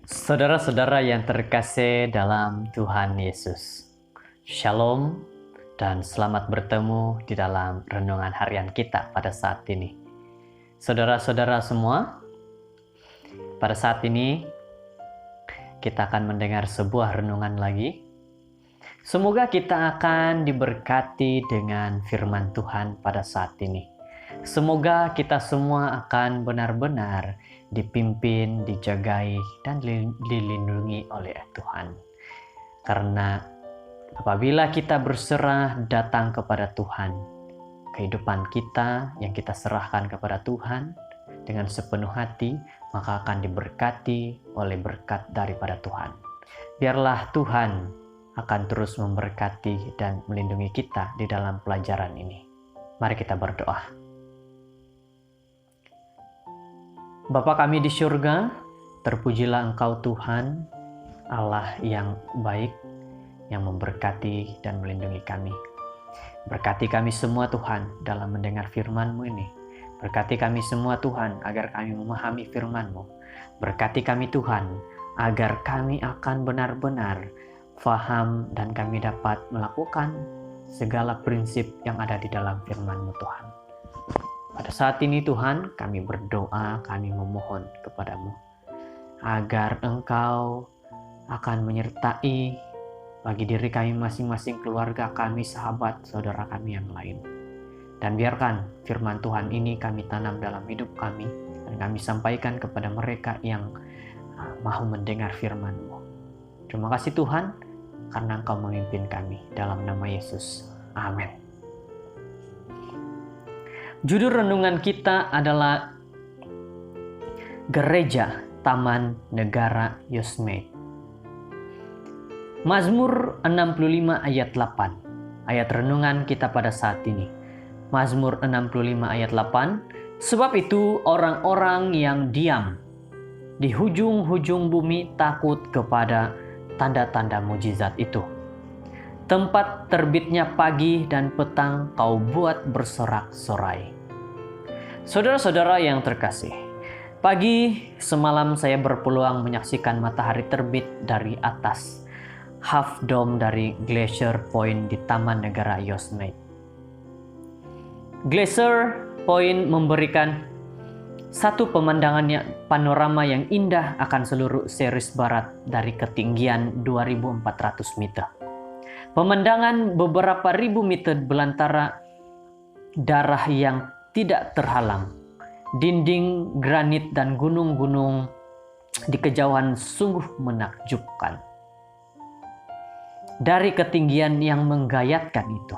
Saudara-saudara yang terkasih dalam Tuhan Yesus, Shalom dan selamat bertemu di dalam renungan harian kita pada saat ini. Saudara-saudara semua, pada saat ini kita akan mendengar sebuah renungan lagi. Semoga kita akan diberkati dengan firman Tuhan pada saat ini. Semoga kita semua akan benar-benar dipimpin, dijagai, dan dilindungi oleh Tuhan. Karena apabila kita berserah datang kepada Tuhan, kehidupan kita yang kita serahkan kepada Tuhan dengan sepenuh hati, maka akan diberkati oleh berkat daripada Tuhan. Biarlah Tuhan akan terus memberkati dan melindungi kita di dalam pelajaran ini. Mari kita berdoa. Bapa kami di surga, terpujilah Engkau Tuhan, Allah yang baik, yang memberkati dan melindungi kami. Berkati kami semua Tuhan dalam mendengar firman-Mu ini. Berkati kami semua Tuhan agar kami memahami firman-Mu. Berkati kami Tuhan agar kami akan benar-benar faham dan kami dapat melakukan segala prinsip yang ada di dalam firman-Mu Tuhan. Pada saat ini Tuhan, kami berdoa, kami memohon kepadamu agar Engkau akan menyertai bagi diri kami masing-masing, keluarga kami, sahabat, saudara kami yang lain. Dan biarkan firman Tuhan ini kami tanam dalam hidup kami dan kami sampaikan kepada mereka yang mau mendengar firman-Mu. Terima kasih Tuhan, karena Engkau memimpin kami. Dalam nama Yesus. Amin. Judul renungan kita adalah Gereja Taman Negara Yosemite. Mazmur 65 ayat 8. Ayat renungan kita pada saat ini. Mazmur 65 ayat 8. Sebab itu orang-orang yang diam di hujung-hujung bumi takut kepada tanda-tanda mujizat itu. Tempat terbitnya pagi dan petang kau buat bersorak-sorai. Saudara-saudara yang terkasih, pagi semalam saya berpeluang menyaksikan matahari terbit dari atas Half Dome dari Glacier Point di Taman Negara Yosemite. Glacier Point memberikan satu pemandangan panorama yang indah akan seluruh series barat dari ketinggian 2.400 meter. Pemandangan beberapa ribu meter belantara darah yang tidak terhalang. Dinding granit dan gunung-gunung di kejauhan sungguh menakjubkan. Dari ketinggian yang menggayatkan itu,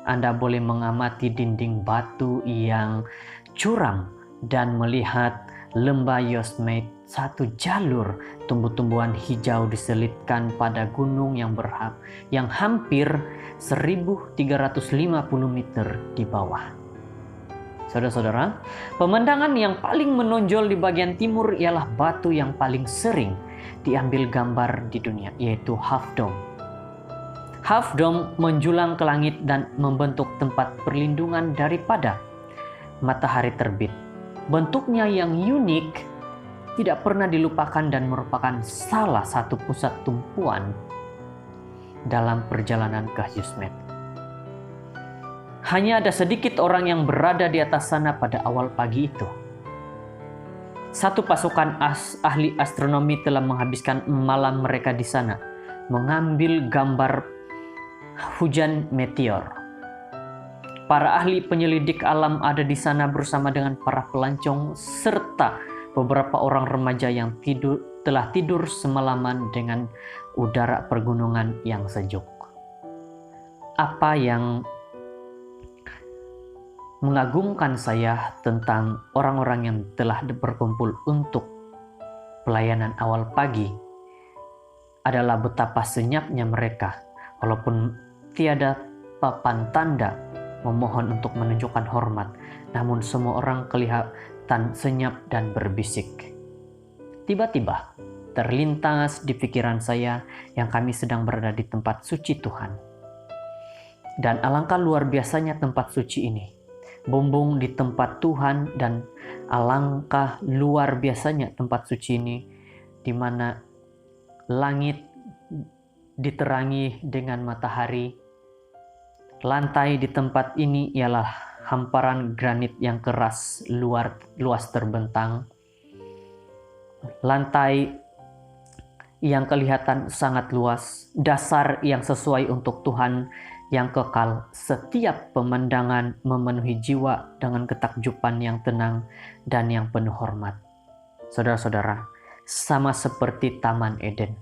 Anda boleh mengamati dinding batu yang curam dan melihat lembah Yosemite, satu jalur tumbuh-tumbuhan hijau diselitkan pada gunung yang hampir 1.350 meter di bawah. Saudara-saudara, pemandangan yang paling menonjol di bagian timur ialah batu yang paling sering diambil gambar di dunia, yaitu Half Dome. Half Dome menjulang ke langit dan membentuk tempat perlindungan daripada matahari terbit. Bentuknya yang unik tidak pernah dilupakan dan merupakan salah satu pusat tumpuan dalam perjalanan ke Yosemite. Hanya ada sedikit orang yang berada di atas sana pada awal pagi itu. Satu pasukan ahli astronomi telah menghabiskan malam mereka di sana, mengambil gambar hujan meteor. Para ahli penyelidik alam ada di sana bersama dengan para pelancong serta beberapa orang remaja yang telah tidur semalaman dengan udara pergunungan yang sejuk. Apa yang mengagumkan saya tentang orang-orang yang telah berkumpul untuk pelayanan awal pagi adalah betapa senyapnya mereka, walaupun tiada papan tanda memohon untuk menunjukkan hormat, namun semua orang kelihatan senyap dan berbisik. Tiba-tiba terlintas di pikiran saya yang kami sedang berada di tempat suci Tuhan. Dan alangkah luar biasanya tempat suci ini. Bumbung di tempat Tuhan, dan alangkah luar biasanya tempat suci ini di mana langit diterangi dengan matahari. Lantai di tempat ini ialah hamparan granit yang keras, luas terbentang. Lantai yang kelihatan sangat luas, dasar yang sesuai untuk Tuhan yang kekal. Setiap pemandangan memenuhi jiwa dengan ketakjuban yang tenang dan yang penuh hormat. Saudara-saudara, sama seperti Taman Eden,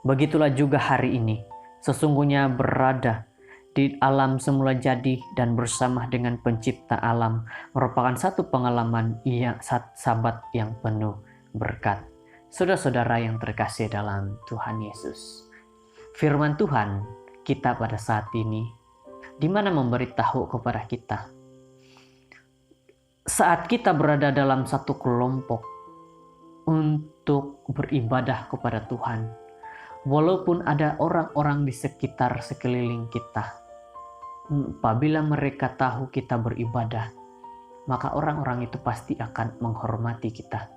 begitulah juga hari ini. Sesungguhnya berada di alam semula jadi dan bersama dengan pencipta alam merupakan satu pengalaman sabat yang penuh berkat. Saudara-saudara yang terkasih dalam Tuhan Yesus, firman Tuhan kita pada saat ini di mana memberitahu kepada kita saat kita berada dalam satu kelompok untuk beribadah kepada Tuhan, walaupun ada orang-orang di sekitar sekeliling kita, apabila mereka tahu kita beribadah, maka orang-orang itu pasti akan menghormati kita.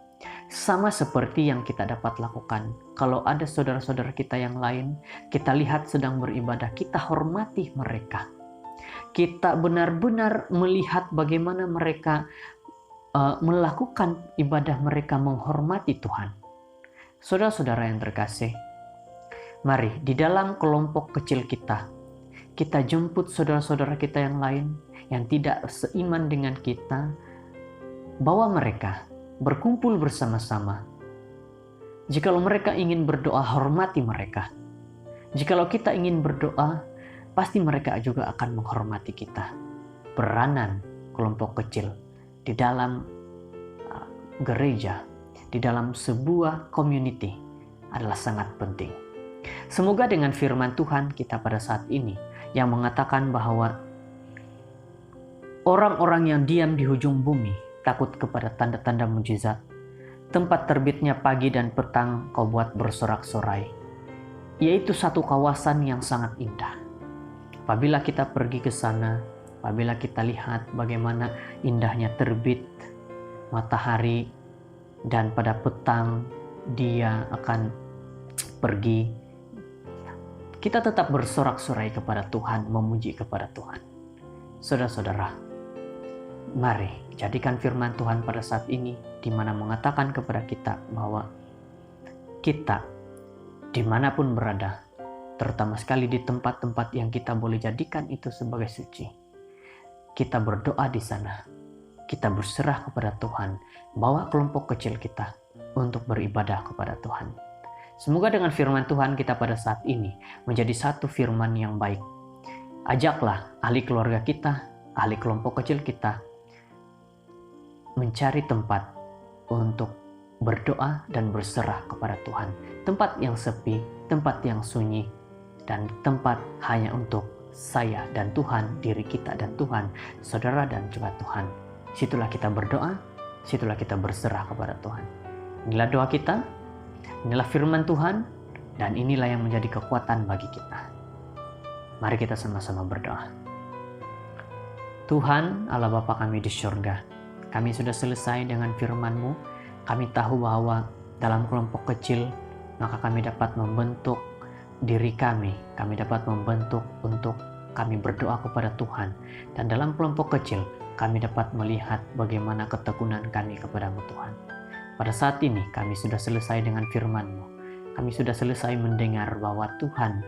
Sama seperti yang kita dapat lakukan. Kalau ada saudara-saudara kita yang lain, kita lihat sedang beribadah, kita hormati mereka. Kita benar-benar melihat bagaimana mereka melakukan ibadah mereka, menghormati Tuhan. Saudara-saudara yang terkasih, mari di dalam kelompok kecil kita jemput saudara-saudara kita yang lain yang tidak seiman dengan kita, bawa mereka berkumpul bersama-sama. Jikalau mereka ingin berdoa, hormati mereka. Jikalau kita ingin berdoa, pasti mereka juga akan menghormati kita. Peranan kelompok kecil di dalam gereja, di dalam sebuah community adalah sangat penting. Semoga dengan firman Tuhan kita pada saat ini yang mengatakan bahwa orang-orang yang diam di ujung bumi takut kepada tanda-tanda mujizat. Tempat terbitnya pagi dan petang kau buat bersorak-sorai. Yaitu satu kawasan yang sangat indah. Apabila kita pergi ke sana, apabila kita lihat bagaimana indahnya terbit matahari dan pada petang dia akan pergi, kita tetap bersorak-sorai kepada Tuhan, memuji kepada Tuhan. Saudara-saudara, mari jadikan firman Tuhan pada saat ini di mana mengatakan kepada kita bahwa kita dimanapun berada, terutama sekali di tempat-tempat yang kita boleh jadikan itu sebagai suci, kita berdoa di sana, kita berserah kepada Tuhan, bawa kelompok kecil kita untuk beribadah kepada Tuhan. Semoga dengan firman Tuhan kita pada saat ini menjadi satu firman yang baik. Ajaklah ahli keluarga kita, ahli kelompok kecil kita mencari tempat untuk berdoa dan berserah kepada Tuhan. Tempat yang sepi, tempat yang sunyi, dan tempat hanya untuk saya dan Tuhan, diri kita dan Tuhan, saudara dan juga Tuhan. Situlah kita berdoa, situlah kita berserah kepada Tuhan. Inilah doa kita, inilah firman Tuhan, dan inilah yang menjadi kekuatan bagi kita. Mari kita sama-sama berdoa. Tuhan, Allah Bapa kami di surga, kami sudah selesai dengan firman-Mu. Kami tahu bahwa dalam kelompok kecil, maka kami dapat membentuk diri kami dapat membentuk untuk kami berdoa kepada Tuhan. Dan dalam kelompok kecil, kami dapat melihat bagaimana ketekunan kami kepada-Mu Tuhan. Pada saat ini, kami sudah selesai dengan firman-Mu. Kami sudah selesai mendengar bahwa Tuhan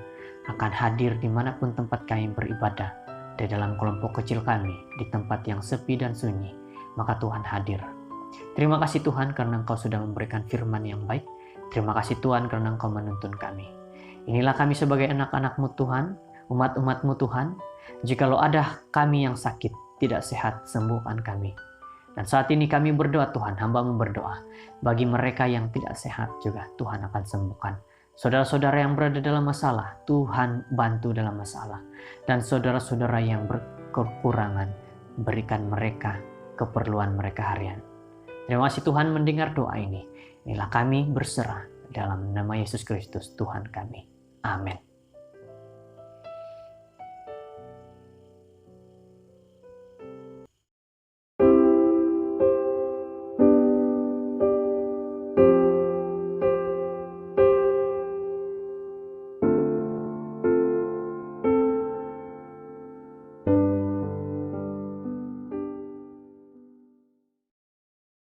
akan hadir dimanapun tempat kami beribadah. Di dalam kelompok kecil kami, di tempat yang sepi dan sunyi, maka Tuhan hadir. Terima kasih Tuhan karena Engkau sudah memberikan firman yang baik. Terima kasih Tuhan karena Engkau menuntun kami. Inilah kami sebagai anak-anak-Mu Tuhan, umat-umat-Mu Tuhan. Jikalau ada kami yang sakit, tidak sehat, sembuhkan kami. Dan saat ini kami berdoa Tuhan, hamba-Mu berdoa. Bagi mereka yang tidak sehat juga Tuhan akan sembuhkan. Saudara-saudara yang berada dalam masalah, Tuhan bantu dalam masalah. Dan saudara-saudara yang berkekurangan, berikan mereka keperluan mereka harian. Terima kasih Tuhan mendengar doa ini. Inilah kami berserah dalam nama Yesus Kristus Tuhan kami. Amin.